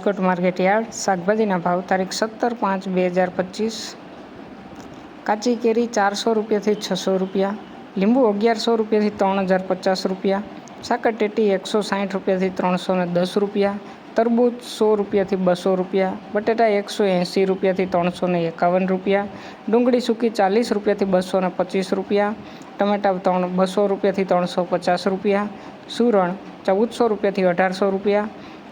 Rajkot market yard શાકભાજીના ભાવ તારીખ 17/5/2025। કાચી કેરી 400 રૂપિયાથી 600 રૂપિયા, લીંબુ 1100 રૂપિયાથી 3050 રૂપિયા, સાકરટેટી 160 રૂપિયાથી 310 રૂપિયા, તરબૂચ 100 રૂપિયાથી 200 રૂપિયા, બટેટા 180 રૂપિયાથી 351 રૂપિયા, ડુંગળી સૂકી 40 રૂપિયાથી 225 રૂપિયા, ટમેટા 200 રૂપિયાથી 350 રૂપિયા, સુરણ 1400 રૂપિયાથી 1800 રૂપિયા,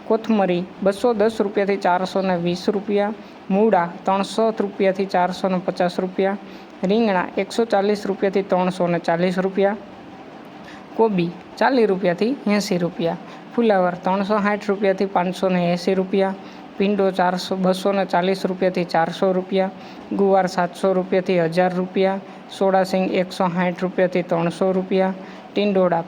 કોથમરી 210 રૂપિયાથી 420 રૂપિયા, મૂળા 300 રૂપિયાથી 450 રૂપિયા, રીંગણા 140 રૂપિયાથી 340 રૂપિયા, કોબી 40 રૂપિયાથી 80 રૂપિયા, ફુલાવર 360 રૂપિયાથી 580 રૂપિયા, ભીંડો 240 રૂપિયાથી 400 રૂપિયા, ગુવાર 700 રૂપિયાથી 1000 રૂપિયા, સોડાસિંગ 160 રૂપિયાથી 300 રૂપિયા, ટીંડોળા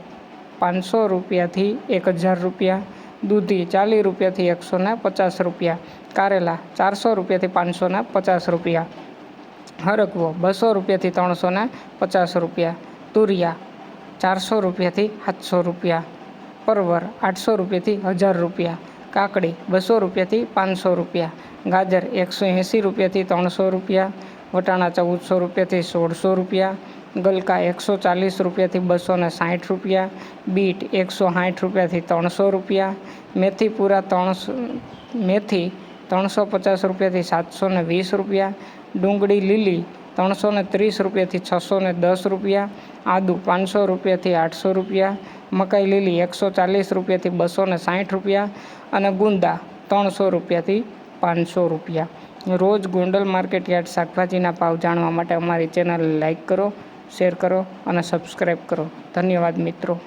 500 રૂપિયાથી 1000 રૂપિયા, દૂધી 40 રૂપિયાથી 150 રૂપિયા, કારેલા 400 રૂપિયાથી 550 રૂપિયા, હરકવો 200 રૂપિયાથી 350 રૂપિયા, તુરિયા 400 રૂપિયાથી 700 રૂપિયા, પરવર 800 રૂપિયાથી 1000 રૂપિયા, કાકડી 200 રૂપિયાથી 500 રૂપિયા, ગાજર 180 રૂપિયાથી 300 રૂપિયા, વટાણા 1400 રૂપિયાથી 1600 રૂપિયા, ગલકા 140 રૂપિયાથી 260 રૂપિયા, બીટ 160 રૂપિયાથી 300 રૂપિયા, મેથી પૂરા 350 રૂપિયાથી 720 રૂપિયા, ડુંગળી લીલી 330 રૂપિયાથી 610 રૂપિયા, આદુ 500 રૂપિયાથી 800 રૂપિયા, મકાઈ લીલી 140 રૂપિયાથી 260 રૂપિયા અને ગુંદા 300 રૂપિયાથી 500 રૂપિયા। રોજ ગોંડલ માર્કેટ યાર્ડ શાકભાજીના ભાવ જાણવા માટે અમારી ચેનલ લાઇક કરો, શેર કરો અને સબસ્ક્રાઈબ કરો। ધન્યવાદ મિત્રો।